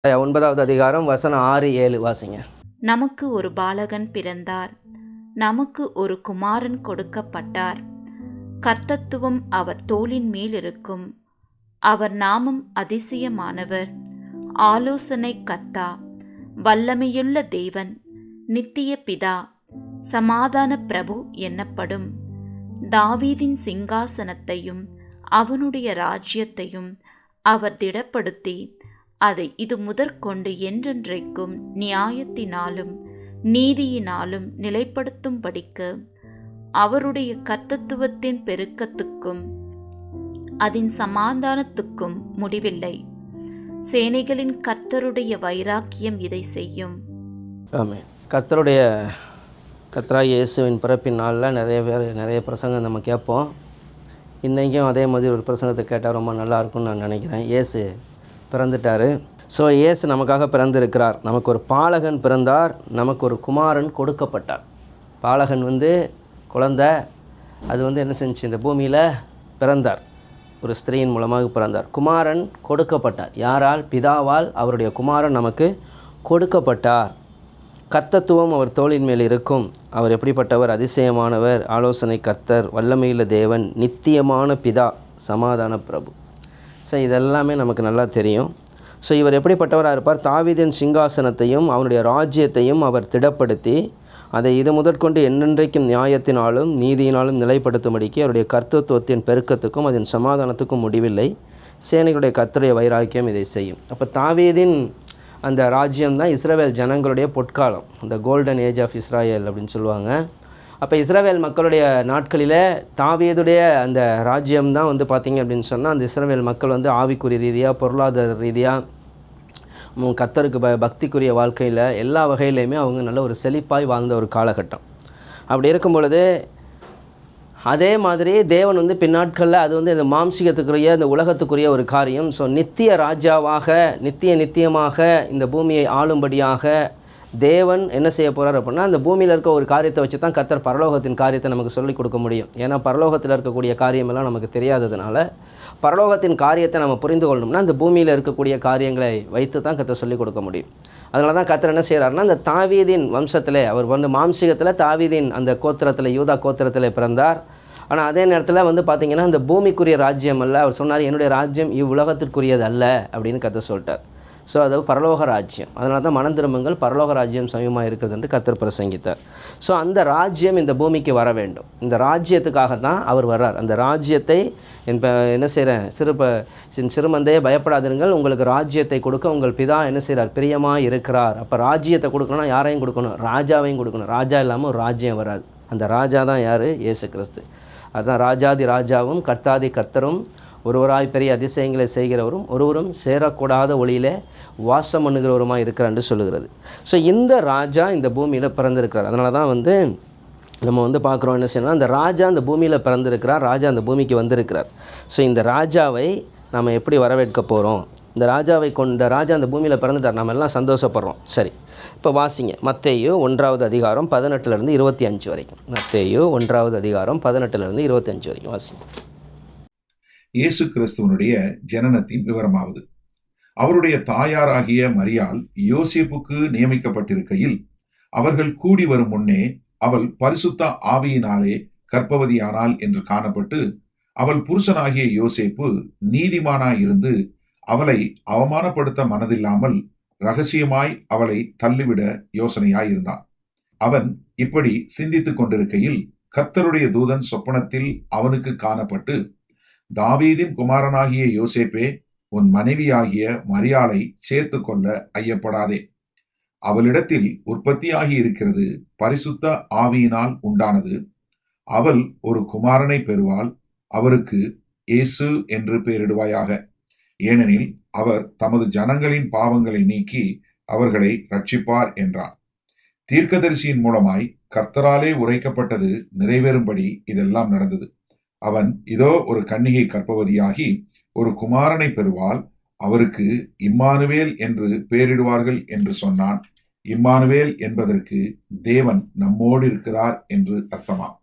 9வது அதிகாரம் வசனம் 6-7 வாசிங்க. நமக்கு ஒரு பாலகன் பிறந்தார், நமக்கு ஒரு குமாரன் கொடுக்கப்பட்டார். கர்த்தத்துவம் அவர் தோளின் மேல் இருக்கும். அவர் நாமம் அதிசயமானவர், ஆலோசனை கர்த்தா, வல்லமையுள்ள தேவன், நித்திய பிதா, சமாதான பிரபு என்னப்படும். தாவீதின் சிங்காசனத்தையும் அவனுடைய ராஜ்யத்தையும் அவர் திடப்படுத்தி அதை இது முதற்கொண்டு என்றென்றைக்கும் நியாயத்தினாலும் நீதியினாலும் நிலைப்படுத்தும்படிக்கு அவருடைய கர்த்தத்துவத்தின் பெருக்கத்துக்கும் அதன் சமாதானத்துக்கும் முடிவில்லை. சேனைகளின் கர்த்தருடைய வைராக்கியம் இதை செய்யும். ஆமென். கர்த்தராகிய இயேசுவின் பிறப்பின் நாளில் நிறைய பிரசங்கம் நம்ம கேட்போம். இன்றைக்கும் அதே மாதிரி ஒரு பிரசங்கத்தை கேட்டால் ரொம்ப நல்லாயிருக்கும்னு நான் நினைக்கிறேன். இயேசு பிறந்துட்டார். ஸோ இயேசு நமக்காக பிறந்திருக்கிறார். நமக்கு ஒரு பாலகன் பிறந்தார், நமக்கு ஒரு குமாரன் கொடுக்கப்பட்டார். பாலகன் குழந்தை, அது என்ன செஞ்சு இந்த பூமியில் பிறந்தார், ஒரு ஸ்திரீயின் மூலமாக பிறந்தார். குமாரன் கொடுக்கப்பட்டார். யாரால்? பிதாவால் அவருடைய குமாரன் நமக்கு கொடுக்கப்பட்டார். கர்த்தத்துவம் அவர் தோளின் மேல் இருக்கும். அவர் எப்படிப்பட்டவர்? அதிசயமானவர், ஆலோசனை கர்த்தர், வல்லமையுள்ள தேவன், நித்தியமான பிதா, சமாதான பிரபு. ஸோ இதெல்லாமே நமக்கு நல்லா தெரியும். ஸோ இவர் எப்படிப்பட்டவராக இருப்பார்? தாவீதின் சிங்காசனத்தையும் அவனுடைய ராஜ்யத்தையும் அவர் திடப்படுத்தி அதை இது முதற்கொண்டு என்றென்றைக்கும் நியாயத்தினாலும் நீதியினாலும் நிலைப்படுத்தும்படிக்கு அவருடைய கர்த்தத்துவத்தின் பெருக்கத்துக்கும் அதன் சமாதானத்துக்கும் முடிவில்லை. சேனைகளுடைய கர்த்தருடைய வைராக்கியம் இதை செய்யும். அப்போ தாவீதின் அந்த ராஜ்யம்தான் இஸ்ரவேல் ஜனங்களுடைய பொற்காலம், இந்த கோல்டன் ஏஜ் ஆஃப் இஸ்ராயல் அப்படின்னு சொல்லுவாங்க. அப்போ இஸ்ரவேல் மக்களுடைய நாட்களில் தாவீதுடைய அந்த ராஜ்யம்தான் பார்த்திங்க அப்படின்னு சொன்னால், அந்த இஸ்ரவேல் மக்கள் ஆவிக்குரிய ரீதியாக, பொருளாதார ரீதியாக, கர்த்தருக்கு பக்திக்குரிய வாழ்க்கையில் எல்லா வகையிலையுமே அவங்க நல்ல ஒரு செழிப்பாய் வாழ்ந்த ஒரு காலகட்டம். அப்படி இருக்கும் பொழுது அதே மாதிரி தேவன் பின்னாட்களில் அது இந்த மாம்சிகத்துக்குரிய, இந்த உலகத்துக்குரிய ஒரு காரியம். ஸோ நித்திய ராஜாவாக நித்தியமாக இந்த பூமியை ஆளும்படியாக தேவன் என்ன செய்ய போகிறார் அப்படின்னா, அந்த பூமியில் இருக்க ஒரு காரியத்தை வச்சு தான் கர்த்தர் பரலோகத்தின் காரியத்தை நமக்கு சொல்லிக் கொடுக்க முடியும். ஏன்னா பரலோகத்தில் இருக்கக்கூடிய காரியமெல்லாம் நமக்கு தெரியாததுனால பரலோகத்தின் காரியத்தை நம்ம புரிந்து கொள்ளணும்னா அந்த பூமியில் இருக்கக்கூடிய காரியங்களை வைத்து தான் கர்த்தர் சொல்லிக் கொடுக்க முடியும். அதனால தான் கர்த்தர் என்ன செய்கிறாருன்னா, அந்த தாவீதின் வம்சத்தில், அவர் மாம்சிகத்தில் தாவீதின் அந்த கோத்திரத்தில், யூதா கோத்திரத்தில் பிறந்தார். ஆனால் அதே நேரத்தில் பார்த்திங்கன்னா அந்த பூமிக்குரிய ராஜ்யம் அல்ல. அவர் சொன்னார், என்னுடைய ராஜ்யம் இவ்வுலகத்திற்குரியது அல்ல அப்படின்னு கர்த்தர் சொல்லிட்டார். ஸோ அது பரலோக ராஜ்யம். அதனால தான் மனம் திரும்புங்கள், பரலோக ராஜ்யம் சமயமாக இருக்கிறது என்று கர்த்தர் பிரசங்கித்தார். ஸோ அந்த ராஜ்யம் இந்த பூமிக்கு வர வேண்டும். இந்த ராஜ்யத்துக்காக தான் அவர் வர்றார். அந்த ராஜ்யத்தை என்ன செய்கிறேன், சிறுமந்தையே பயப்படாதீர்கள், உங்களுக்கு ராஜ்யத்தை கொடுக்க உங்கள் பிதா என்ன செய்கிறார், பிரியமாக இருக்கிறார். அப்போ ராஜ்யத்தை கொடுக்கணும்னா யாரையும் கொடுக்கணும்? ராஜாவையும் கொடுக்கணும். ராஜா இல்லாமல் ஒரு ராஜ்யம் வராது. அந்த ராஜா தான் யார்? இயேசு கிறிஸ்து. அதுதான் ராஜாதி ராஜாவும் கர்த்தாதி கர்த்தரும், ஒருவராய் பெரிய அதிசயங்களை செய்கிறவரும், ஒருவரும் சேரக்கூடாத ஒளியிலே வாசம் பண்ணுகிறவருமாக இருக்கிறார் என்று சொல்லுகிறது. ஸோ இந்த ராஜா இந்த பூமியில் பிறந்திருக்கிறார். அதனால தான் நம்ம பார்க்குறோம் என்ன செய்யணும், அந்த ராஜா அந்த பூமியில் பிறந்திருக்கிறார், ராஜா அந்த பூமிக்கு வந்திருக்கிறார். ஸோ இந்த ராஜாவை நம்ம எப்படி வரவேற்க போகிறோம்? இந்த ராஜா அந்த பூமியில் பிறந்துட்டார், நம்ம எல்லாம் சந்தோஷப்படுறோம். சரி, இப்போ வாசிங்க மத்தேயு 1வது அதிகாரம் 18 25 வரைக்கும். மத்தேயு 1வது அதிகாரம் 18 25 வரைக்கும் வாசிங்க. இயேசு கிறிஸ்துவனுடைய ஜனனத்தின் விவரமாவது, அவருடைய தாயாராகிய மரியாள் யோசேப்புக்கு நியமிக்கப்பட்டிருக்கையில் அவர்கள் கூடி வரும் முன்னே அவள் பரிசுத்த ஆவியினாலே கர்ப்பவதியானாள் என்று காணப்பட்டு, அவள் புருஷனாகிய யோசேப்பு நீதிமானாயிருந்து அவளை அவமானப்படுத்த மனதில்லாமல் இரகசியமாய் அவளை தள்ளிவிட யோசனையாயிருந்தான். அவன் இப்படி சிந்தித்துக் கொண்டிருக்கையில் கர்த்தருடைய தூதன் சொப்பனத்தில் அவனுக்கு காணப்பட்டு, தாவீதின் குமாரனாகிய யோசேப்பே, உன் மனைவியாகிய மரியாளை சேர்த்து கொள்ள ஐயப்படாதே. அவளிடத்தில் உற்பத்தியாகி இருக்கிறது பரிசுத்த ஆவியினால் உண்டானது. அவள் ஒரு குமாரனை பெறுவாள். அவருக்கு இயேசு என்று பெயரிடுவாயாக. ஏனெனில் அவர் தமது ஜனங்களின் பாவங்களை நீக்கி அவர்களை ரட்சிப்பார் என்றான். தீர்க்கதரிசியின் மூலமாய் கர்த்தராலே உரைக்கப்பட்டது நிறைவேறும்படி இதெல்லாம் நடந்தது. அவன், இதோ ஒரு கன்னிகை கர்ப்பவதியாகி ஒரு குமாரனை பெறுவாள். அவருக்கு இம்மானுவேல் என்று பெயரிடுவார்கள் என்று சொன்னான். இம்மானுவேல் என்பதற்கு தேவன் நம்மோடு இருக்கிறார் என்று அர்த்தமாம்.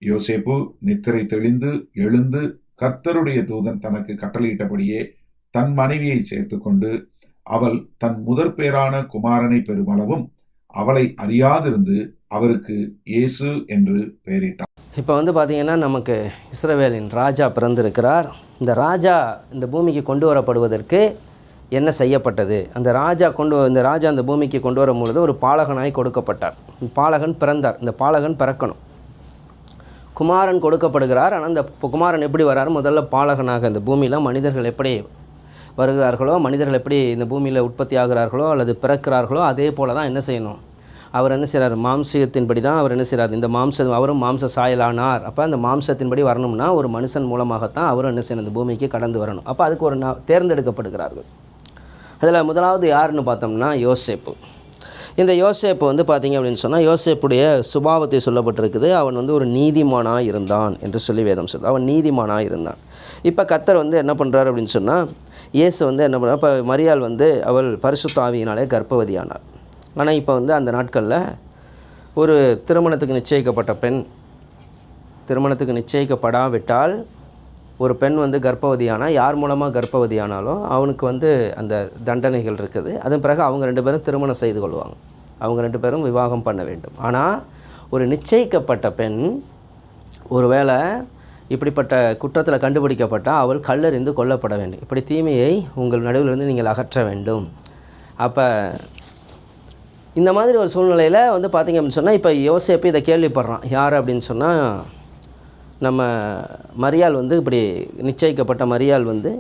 யோசேப்பு நித்திரை தெளிந்து எழுந்து கர்த்தருடைய தூதன் தனக்கு கட்டளையிட்டபடியே தன் மனைவியை சேர்த்து கொண்டு அவள் தன் முதற் பேரான குமாரனை பெறுமளவும் அவளை அறியாதிருந்து அவருக்கு இயேசு என்று பெயரிட்டார். இப்போ வந்து பார்த்திங்கன்னா நமக்கு இஸ்ரவேலின் ராஜா பிறந்திருக்கிறார். இந்த ராஜா இந்த பூமிக்கு கொண்டு வரப்படுவதற்கு என்ன செய்யப்பட்டது? இந்த ராஜா அந்த பூமிக்கு கொண்டு வரும் பொழுது ஒரு பாலகனாய் கொடுக்கப்பட்டார். பாலகன் பிறந்தார். இந்த பாலகன் பிறக்கணும். குமாரன் கொடுக்கப்படுகிறார். ஆனால் இந்த குமாரன் எப்படி வரார்? முதல்ல பாலகனாக இந்த பூமியில் மனிதர்கள் எப்படி வருகிறார்களோ, மனிதர்கள் எப்படி இந்த பூமியில் உற்பத்தி ஆகிறார்களோ அல்லது பிறக்கிறார்களோ, அதே போல் தான் என்ன செய்யணும்? அவர் என்ன செய்கிறார்? மாம்சத்தின்படி தான் அவர் என்ன செய்கிறார்? இந்த அவரும் மாம்ச சாயலானார். அப்போ அந்த மாம்சத்தின்படி வரணும்னா ஒரு மனுஷன் மூலமாகத்தான் அவரும் என்ன செய்யணும்? இந்த பூமிக்கு கடந்து வரணும். அப்போ அதுக்கு ஒரு தேர்ந்தெடுக்கப்படுகிறார்கள். அதில் முதலாவது யாருன்னு பார்த்தோம்னா யோசேப்பு. இந்த யோசேப்பு வந்து பார்த்திங்க அப்படின்னு சொன்னால் யோசேப்புடைய சுபாவத்தை சொல்லப்பட்டிருக்குது. அவன் வந்து ஒரு நீதிமானாக இருந்தான் என்று சொல்லி வேதம் சொல்லுது. அவன் நீதிமானாக இருந்தான். இப்போ கர்த்தர் வந்து என்ன பண்ணுறாரு அப்படின்னு சொன்னால், இயேசு வந்து என்ன பண்ணுறார்? இப்போ மரியாள் வந்து அவள் பரிசுத்த ஆவியினாலே கர்ப்பவதியானாள். ஆனால் இப்போ வந்து அந்த நாட்களில் ஒரு திருமணத்துக்கு நிச்சயிக்கப்பட்ட பெண் திருமணத்துக்கு நிச்சயிக்கப்படாவிட்டால் ஒரு பெண் வந்து கர்ப்பவதியானால், யார் மூலமாக கர்ப்பவதியானாலும் அவனுக்கு வந்து அந்த தண்டனைகள் இருக்குது. அதன் பிறகு அவங்க 2 பேரும் திருமணம் செய்து கொள்வாங்க. அவங்க 2 பேரும் விவாகம் பண்ண வேண்டும். ஆனால் ஒரு நிச்சயிக்கப்பட்ட பெண் ஒருவேளை இப்படிப்பட்ட குற்றத்தில் கண்டுபிடிக்கப்பட்டால் அவள் கல்லெறிந்து கொல்லப்பட வேண்டும். இப்படி தீமையை உங்கள் நடுவிலிருந்து நீங்கள் அகற்ற வேண்டும். அப்போ இந்த மாதிரி ஒரு சூழ்நிலையில் வந்து பார்த்திங்க அப்படின்னு சொன்னால், இப்போ யோசேப்பு இதை கேள்விப்படுறான். யார் அப்படின்னு சொன்னால், நம்ம மரியாள் வந்து இப்படி நிச்சயிக்கப்பட்ட மரியாள் வந்து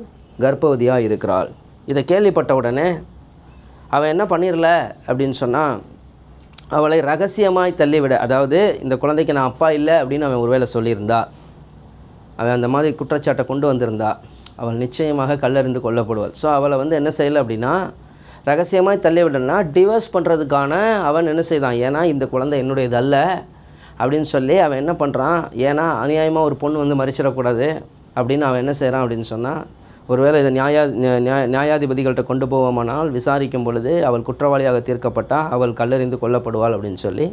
கர்ப்பவதியாக இருக்கிறாள். இதை கேள்விப்பட்ட உடனே அவன் என்ன பண்ணிடல அப்படின்னு சொன்னால், அவளை ரகசியமாய் தள்ளிவிட, அதாவது இந்த குழந்தைக்கு நான் அப்பா இல்லை அப்படின்னு அவன் ஒருவேளை சொல்லியிருந்தா, அவன் அந்த மாதிரி குற்றச்சாட்டை கொண்டு வந்திருந்தா, அவள் நிச்சயமாக கல்லெறிந்து கொல்லப்படுவாள். ஸோ அவளை வந்து என்ன செய்யலை அப்படின்னா, ரகசியமாய் தள்ளிவிடனா டிவோர்ஸ் பண்ணுறதுக்கான அவன் என்ன செய்தான்? ஏன்னா இந்த குழந்தை என்னுடையது அல்ல அப்படின்னு சொல்லி அவன் என்ன பண்ணுறான்? ஏன்னா அநியாயமாக ஒரு பொண்ணு வந்து மறிச்சிடக்கூடாது அப்படின்னு அவன் என்ன செய்கிறான் அப்படின்னு சொன்னால், ஒருவேளை இதை நியாயாதிபதிகள்கிட்ட கொண்டு போவோமானால் விசாரிக்கும் பொழுது அவள் குற்றவாளியாக தீர்க்கப்பட்டால் அவள் கல்லெறிந்து கொல்லப்படுவாள் அப்படின்னு சொல்லி,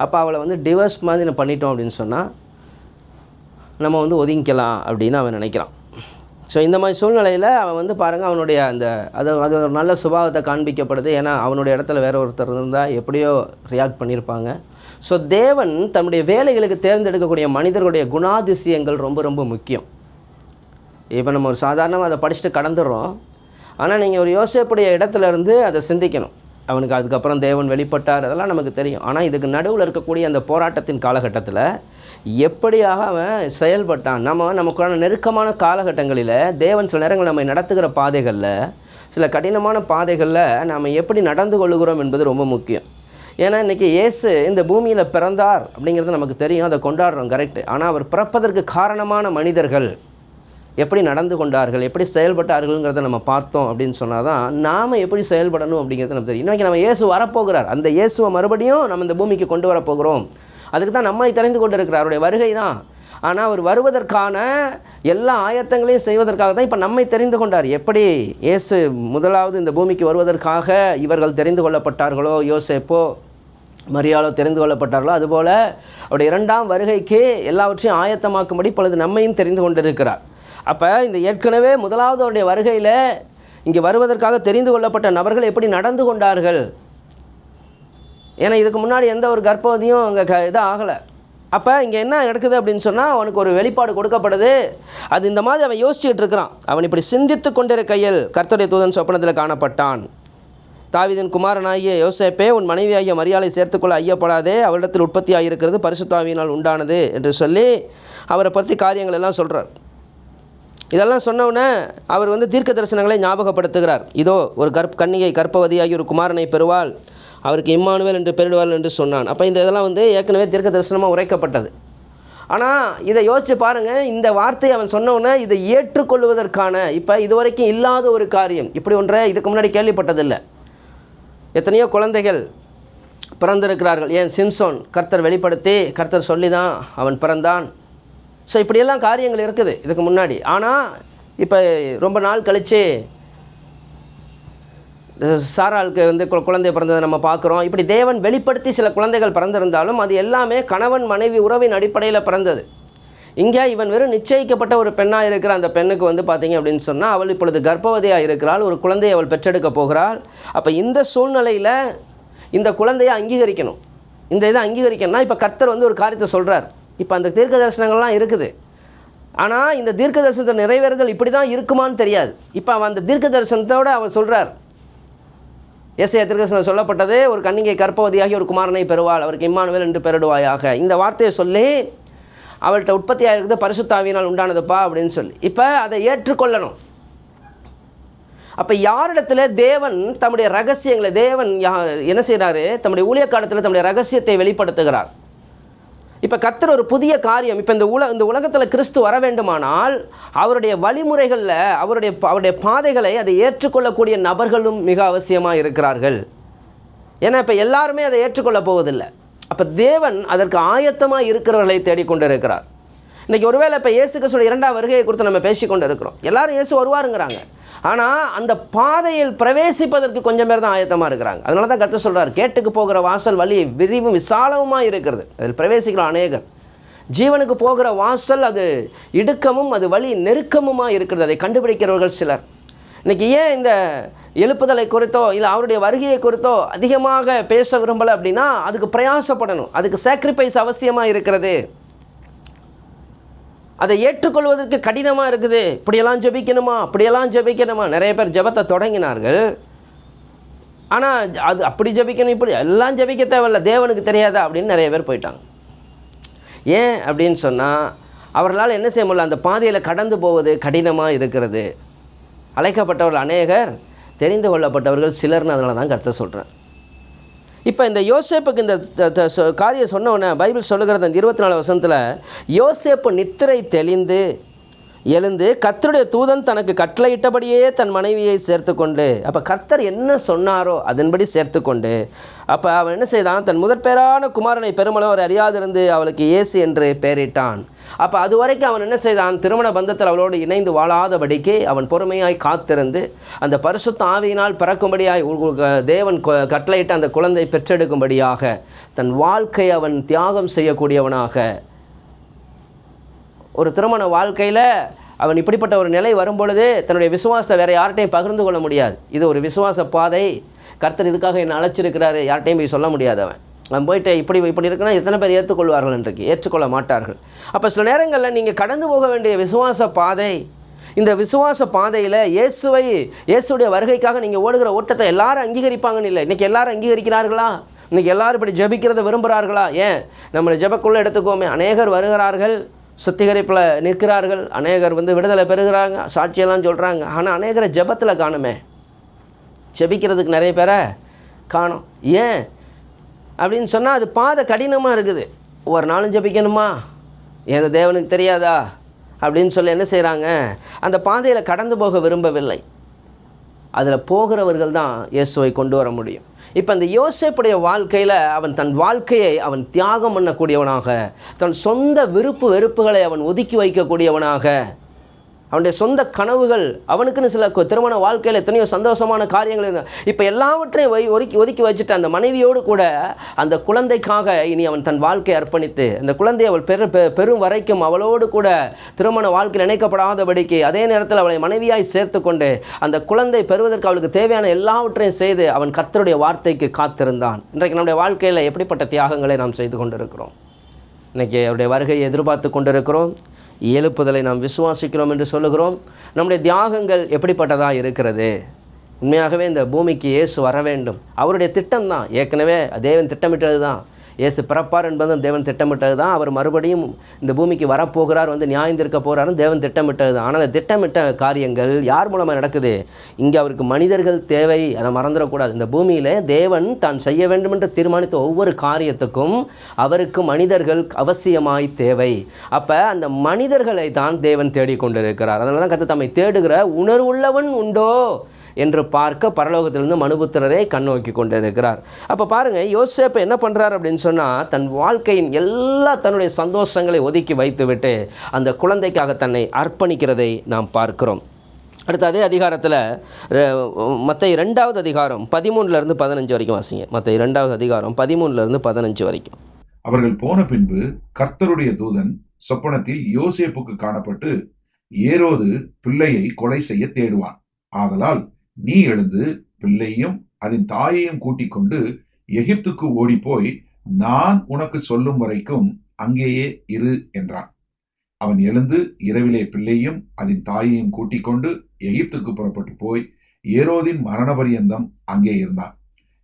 அப்போ அவளை வந்து டிவோர்ஸ் மாதிரி பண்ணிட்டோம் அப்படின்னு சொன்னால் நம்ம வந்து ஒதுங்கிக்கலாம் அப்படின்னு அவன் நினைக்கிறான். ஸோ இந்த மாதிரி சூழ்நிலையில் அவன் வந்து பாருங்கள், அவனுடைய அது ஒரு நல்ல சுபாவத்தை காண்பிக்கப்படுது. ஏன்னா அவனுடைய இடத்துல வேற ஒருத்தர் இருந்தால் எப்படியோ ரியாக்ட் பண்ணியிருப்பாங்க. ஸோ தேவன் தன்னுடைய வேலைகளுக்கு தேர்ந்தெடுக்கக்கூடிய மனிதர்களுடைய குணாதிசயங்கள் ரொம்ப ரொம்ப முக்கியம். இப்போ நம்ம ஒரு சாதாரணமாக அதை படிச்சுட்டு கடந்துடுறோம். ஆனால் நீங்கள் ஒரு யோசேப்புடைய இடத்துல இருந்து அதை சிந்திக்கணும். அவனுக்கு அதுக்கப்புறம் தேவன் வெளிப்பட்டார், அதெல்லாம் நமக்கு தெரியும். ஆனால் இதுக்கு நடுவில் இருக்கக்கூடிய அந்த போராட்டத்தின் காலகட்டத்தில் எப்படியாக அவன் செயல்பட்டான்? நமக்கான நெருக்கமான காலகட்டங்களில் தேவன் சில நேரங்கள் நம்மை நடத்துகிற பாதைகளில், சில கடினமான பாதைகளில் நாம் எப்படி நடந்து கொள்ளுகிறோம் என்பது ரொம்ப முக்கியம். ஏன்னா இன்றைக்கி இயேசு இந்த பூமியில் பிறந்தார் அப்படிங்கிறது நமக்கு தெரியும், அதை கொண்டாடுறோம், கரெக்டு. ஆனால் அவர் பிறப்பதற்கு காரணமான மனிதர்கள் எப்படி நடந்து கொண்டார்கள், எப்படி செயல்பட்டார்கள்ங்கிறத நம்ம பார்த்தோம் அப்படின்னு சொன்னால் தான் நாம் எப்படி செயல்படணும் அப்படிங்கிறது நமக்கு தெரியும். இன்றைக்கி நம்ம இயேசு வரப்போகிறார். அந்த இயேசுவை மறுபடியும் நம்ம இந்த பூமிக்கு கொண்டு வரப்போகிறோம். அதுக்கு தான் நம்மை தெரிந்து கொண்டு இருக்கிறார், அவருடைய வருகை தான். ஆனால் அவர் வருவதற்கான எல்லா ஆயத்தங்களையும் செய்வதற்காக தான் இப்போ நம்மை தெரிந்து கொண்டார். எப்படி இயேசு முதலாவது இந்த பூமிக்கு வருவதற்காக இவர்கள் தெரிந்து கொள்ளப்பட்டார்களோ, யோசேப்போ மரியாளோ தெரிந்து கொள்ளப்பட்டார்களோ, அதுபோல் அவருடைய 2ஆம் வருகைக்கு எல்லாவற்றையும் ஆயத்தமாக்கும்படி இப்பொழுது நம்மையும் தெரிந்து கொண்டிருக்கிறார். அப்போ இந்த ஏற்கனவே முதலாவது அவருடைய வருகையில் இங்கே வருவதற்காக தெரிந்து கொள்ளப்பட்ட நபர்கள் எப்படி நடந்து கொண்டார்கள்? ஏன்னா இதுக்கு முன்னாடி எந்த ஒரு கர்ப்பவதியும் அங்கே இதாக ஆகலை. அப்போ இங்கே என்ன நடக்குது அப்படின்னு சொன்னால், அவனுக்கு ஒரு வெளிப்பாடு கொடுக்கப்படுது. அது இந்த மாதிரி அவன் யோசிச்சுட்டு இருக்கிறான். அவன் இப்படி சிந்தித்து கொண்டிருக்கையில் கர்த்தருடைய தூதன் சொப்பனத்தில் காணப்பட்டான். தாவீதின் குமாரனாகிய யோசேப்பே, உன் மனைவியாகிய மரியாளை சேர்த்துக்கொள்ள ஐயப்படாதே, அவரிடத்தில் உற்பத்தி ஆகியிருக்கிறது பரிசுத்த ஆவியினால் உண்டானது என்று சொல்லி அவரை பற்றி காரியங்கள் எல்லாம் சொல்கிறார். இதெல்லாம் சொன்னவுடனே அவர் வந்து தீர்க்க தரிசனங்களை ஞாபகப்படுத்துகிறார். இதோ ஒரு கன்னிகை கர்ப்பவதியாகி ஒரு குமாரனை பெறுவாள், அவருக்கு இம்மானுவேல் என்று பெயரிடுவாள் என்று சொன்னான். அப்போ இந்த இதெல்லாம் வந்து ஏற்கனவே தீர்க்க தரிசனமாக உரைக்கப்பட்டது. ஆனால் இதை யோசித்து பாருங்கள், இந்த வார்த்தையை அவன் சொன்னவுடனே இதை ஏற்றுக்கொள்வதற்கான இப்போ இதுவரைக்கும் இல்லாத ஒரு காரியம், இப்படி ஒன்றை இதுக்கு முன்னாடி கேள்விப்பட்டதில்லை. எத்தனையோ குழந்தைகள் பிறந்திருக்கிறார்கள். ஏன் சிம்சோன் கர்த்தர் வெளிப்படுத்தி கர்த்தர் சொல்லி தான் அவன் பிறந்தான். ஸோ இப்படியெல்லாம் காரியங்கள் இருக்குது இதுக்கு முன்னாடி. ஆனால் இப்போ ரொம்ப நாள் கழித்து சாராளுக்கு வந்து குழந்தை பிறந்ததை நம்ம பார்க்குறோம். இப்படி தேவன் வெளிப்படுத்தி சில குழந்தைகள் பிறந்திருந்தாலும் அது எல்லாமே கணவன் மனைவி உறவின் அடிப்படையில் பிறந்தது. இங்கே இவன் வெறும் நிச்சயிக்கப்பட்ட ஒரு பெண்ணாக இருக்கிற அந்த பெண்ணுக்கு வந்து பார்த்தீங்க அப்படின்னு சொன்னால் அவள் இப்பொழுது கர்ப்பவதியாக இருக்கிறாள், ஒரு குழந்தையை அவள் பெற்றெடுக்க போகிறாள். அப்போ இந்த சூழ்நிலையில் இந்த குழந்தையை அங்கீகரிக்கணும். இந்த இதை அங்கீகரிக்கணும்னா இப்போ கர்த்தர் வந்து ஒரு காரியத்தை சொல்கிறார். இப்போ அந்த தீர்க்க தரிசனங்கள்லாம் இருக்குது, ஆனால் இந்த தீர்க்க தரிசனத்தை நிறைவேறுதல் இப்படி தான் இருக்குமான்னு தெரியாது. இப்போ அவன் அந்த தீர்க்க தரிசனத்தோடு அவர் சொல்கிறார். ஏசாயா தீர்க்கதரிசனம் சொல்லப்பட்டது, ஒரு கன்னிகை கர்ப்பவதியாகி ஒரு குமாரனை பெறுவாள், அவருக்கு இம்மானுவேல் என்று பெயரிடுவாயாக. இந்த வார்த்தையை சொல்லி அவள்கிட்ட உற்பத்தியாக இருக்கிறது பரிசுத்த ஆவியினால் உண்டானதுப்பா அப்படின்னு சொல்லி இப்போ அதை ஏற்றுக்கொள்ளணும். அப்போ யாரிடத்துல தேவன் தம்முடைய ரகசியங்களை தேவன் என்ன செய்கிறாரு, தம்முடைய ஊழியக்காலத்தில் தம்முடைய ரகசியத்தை வெளிப்படுத்துகிறார். இப்போ கர்த்தர் ஒரு புதிய காரியம், இப்போ இந்த உலகத்தில் கிறிஸ்து வர வேண்டுமானால் அவருடைய வழிமுறைகளில் அவருடைய பாதைகளை அதை ஏற்றுக்கொள்ளக்கூடிய நபர்களும் மிக அவசியமாக இருக்கிறார்கள். ஏன்னா இப்போ எல்லாருமே அதை ஏற்றுக்கொள்ள போவதில்லை. அப்போ தேவன் அதற்கு ஆயத்தமாக இருக்கிறவர்களை தேடிக்கொண்டு இருக்கிறார். இன்றைக்கி ஒருவேளை இப்போ இயேசு கிறிஸ்துவோட இரண்டாம் வருகையை குறித்து நம்ம பேசிக்கொண்டு இருக்கிறோம். எல்லாரும் இயேசு வருவாருங்கிறாங்க, ஆனால் அந்த பாதையில் பிரவேசிப்பதற்கு கொஞ்சம் பேர் தான் ஆயத்தமாக இருக்கிறாங்க. அதனால தான் கர்த்தர் சொல்கிறார், கேட்டுக்கு போகிற வாசல் வழி விரிவும் விசாலமாக இருக்கிறது, அதில் பிரவேசிக்கிற அநேகர். ஜீவனுக்கு போகிற வாசல் அது இடுக்கமும் அது வழி நெருக்கமுமாக இருக்கிறது, அதை கண்டுபிடிக்கிறவர்கள் சிலர். இன்றைக்கி ஏன் இந்த எழுப்புதலை குறித்தோ இல்லை அவருடைய வருகையை குறித்தோ அதிகமாக பேச விரும்பலை அப்படின்னா, அதுக்கு பிரயாசப்படணும், அதுக்கு சாக்ரிஃபைஸ் அவசியமாக இருக்கிறது, அதை ஏற்றுக்கொள்வதற்கு கடினமாக இருக்குது. இப்படியெல்லாம் ஜெபிக்கணுமா அப்படியெல்லாம் ஜெபிக்கணுமா. நிறைய பேர் ஜெபத்தை தொடங்கினார்கள், ஆனால் அது அப்படி ஜெபிக்கணும் இப்படி எல்லாம் ஜெபிக்க தேவையில்லை, தேவனுக்கு தெரியாதா அப்படின்னு நிறைய பேர் போயிட்டாங்க. ஏன் அப்படின்னு சொன்னால் அவர்களால் என்ன செய்ய முடியல, அந்த பாதையில் கடந்து போவது கடினமாக இருக்கிறது. அழைக்கப்பட்டவர்கள் அநேகர், தெரிந்து கொள்ளப்பட்டவர்கள் சிலர்னு அதனால தான் கர்த்தர் சொல்கிறேன். இப்போ இந்த யோசேப்புக்கு இந்த காரியம் சொன்ன உடனே பைபிள் சொல்லுகிறது, அந்த 24 வசனத்தில் யோசேப்பு நித்திரை தெளிந்து எழுந்து கர்த்தருடைய தூதன் தனக்கு கட்டளையிட்டபடியே தன் மனைவியை சேர்த்து கொண்டு, அப்போ கர்த்தர் என்ன சொன்னாரோ அதன்படி சேர்த்து கொண்டு, அப்போ அவன் என்ன செய்தான், தன் முதற்பேரான குமாரனை பெருமளவு அவர் அறியாதிருந்து அவளுக்கு இயேசு என்று பெயரிட்டான். அப்போ அது வரைக்கும் அவன் என்ன செய்தான், திருமண பந்தத்தில் அவளோடு இணைந்து வாழாதபடிக்கு அவன் பொறுமையாய் காத்திருந்து அந்த பரிசுத்த ஆவியினால் பிறக்கும்படியாய் தேவன் கட்டளையிட்ட அந்த குழந்தை பெற்றெடுக்கும்படியாக தன் வாழ்க்கை அவன் தியாகம் செய்யக்கூடியவனாக. ஒரு திருமண வாழ்க்கையில் அவன் இப்படிப்பட்ட ஒரு நிலை வரும்பொழுது தன்னுடைய விசுவாசத்தை வேறு யார்கிட்டையும் பகிர்ந்து கொள்ள முடியாது. இது ஒரு விசுவாச பாதை, கர்த்தர் இதுக்காக என்னை அழைச்சிருக்கிறாரு, யார்கிட்டையும் போய் சொல்ல முடியாது. அவன் போயிட்டு இப்படி இருக்குன்னா எத்தனை பேர் ஏற்றுக்கொள்வார்கள் இன்றைக்கு, ஏற்றுக்கொள்ள மாட்டார்கள். அப்போ சில நேரங்களில் நீங்கள் கடந்து போக வேண்டிய விசுவாச பாதை, இந்த விசுவாச பாதையில் இயேசுடைய வருகைக்காக நீங்கள் ஓடுகிற ஓட்டத்தை எல்லாரும் அங்கீகரிப்பாங்கன்னு இல்லை. இன்றைக்கி எல்லாரும் அங்கீகரிக்கிறார்களா? இன்றைக்கி எல்லாரும் இப்படி ஜெபிக்கிறத விரும்புகிறார்களா? ஏன் நம்மளை ஜெபக்குள்ளே எடுத்துக்கோமே, அநேகர் வருகிறார்கள், சுத்திகரிப்பில் நிற்கிறார்கள், அநேகர் விடுதலை பெறுகிறாங்க, சாட்சியெல்லாம் சொல்கிறாங்க, ஆனால் அநேகரை ஜெபத்தில் காணுமே, ஜெபிக்கிறதுக்கு நிறைய பேரை காணும். ஏன் அப்படின்னு சொன்னால் அது பாதை கடினமாக இருக்குது. ஒரு நாளும் ஜெபிக்கணுமா, எந்த தேவனுக்கு தெரியாதா அப்படின்னு சொல்லி என்ன செய்கிறாங்க, அந்த பாதையில் கடந்து போக விரும்பவில்லை. அதில் போகிறவர்கள் தான் இயேசுவை கொண்டு வர முடியும். இப்போ அந்த யோசேப்புடைய வாழ்க்கையில் அவன் தன் வாழ்க்கையை அவன் தியாகம் பண்ணக்கூடியவனாக, தன் சொந்த விருப்பு வெறுப்புகளை அவன் ஒதுக்கி வைக்கக்கூடியவனாக, அவனுடைய சொந்த கனவுகள், அவனுக்குன்னு சில திருமண வாழ்க்கையில் எத்தனையோ சந்தோஷமான காரியங்கள் இருந்தால் இப்போ எல்லாவற்றையும் ஒதுக்கி வச்சுட்டு அந்த மனைவியோடு கூட அந்த குழந்தைக்காக இனி அவன் தன் வாழ்க்கையை அர்ப்பணித்து அந்த குழந்தையை அவள் பெரும் வரைக்கும் அவளோடு கூட திருமண வாழ்க்கையில் இணைக்கப்படாதபடிக்கு அதே நேரத்தில் அவளை மனைவியாய் சேர்த்து கொண்டு அந்த குழந்தை பெறுவதற்கு அவளுக்கு தேவையான எல்லாவற்றையும் செய்து அவன் கர்த்தருடைய வார்த்தைக்கு காத்திருந்தான். இன்றைக்கு நம்முடைய வாழ்க்கையில் எப்படிப்பட்ட தியாகங்களை நாம் செய்து கொண்டிருக்கிறோம்? இன்றைக்கி அவருடைய வருகையை எதிர்பார்த்து கொண்டிருக்கிறோம், எழுப்புதலை நாம் விசுவாசிக்கிறோம் என்று சொல்லுகிறோம். நம்முடைய தியாகங்கள் எப்படிப்பட்டதாக இருக்கிறது? உண்மையாகவே இந்த பூமிக்கு இயேசு வர வேண்டும், அவருடைய திட்டம் தான், ஏற்கனவே தேவன் திட்டமிட்டது தான். இயேசு பிறப்பார் என்பதும் தேவன் திட்டமிட்டது தான். அவர் மறுபடியும் இந்த பூமிக்கு வரப்போகிறார், நியாயந்திருக்க போகிறாருன்னு தேவன் திட்டமிட்டது தான். ஆனால் அந்த திட்டமிட்ட காரியங்கள் யார் மூலமாக நடக்குது? இங்கே அவருக்கு மனிதர்கள் தேவை, அதை மறந்துடக்கூடாது. இந்த பூமியில் தேவன் தான் செய்ய வேண்டும் என்று தீர்மானித்த ஒவ்வொரு காரியத்துக்கும் அவருக்கு மனிதர்கள் அவசியமாய் தேவை. அப்போ அந்த மனிதர்களை தான் தேவன் தேடிக்கொண்டிருக்கிறார். அதனால தான் கர்த்தர் தம்மை தேடுகிற உணர்வுள்ளவன் உண்டோ என்று பார்க்க பரலோகத்திலிருந்து மனுபுத்திரரை கண்ணோக்கி கொண்டிருக்கிறார். அப்போ பாருங்கள், யோசேப்பு என்ன பண்ணுறார் அப்படின்னு சொன்னால், தன் வாழ்க்கையின் எல்லா தன்னுடைய சந்தோஷங்களை ஒதுக்கி வைத்துவிட்டு அந்த குழந்தைக்காக தன்னை அர்ப்பணிக்கிறதை நாம் பார்க்கிறோம். அடுத்த அதே அதிகாரத்தில் மத்தேயு 2வது அதிகாரம் 13-15 வரைக்கும் வாசிங்க. மத்தேயு 2வது அதிகாரம் 13-15 வரைக்கும். அவர்கள் போன பின்பு கர்த்தருடைய தூதன் சொப்பனத்தில் யோசேப்புக்கு காணப்பட்டு, ஏரோது பிள்ளையை கொலை செய்ய தேடுவான். ஆதலால் நீ எழுந்து பிள்ளையும் அதன் தாயையும் கூட்டிக் கொண்டு எகிப்துக்கு ஓடிப்போய் நான் உனக்கு சொல்லும் வரைக்கும் அங்கேயே இரு என்றான். அவன் எழுந்து இரவிலே பிள்ளையும் அதன் தாயையும் கூட்டிக் கொண்டு எகிப்துக்கு புறப்பட்டு போய் ஏரோதின் மரண பரியந்தம் அங்கே இருந்தான்.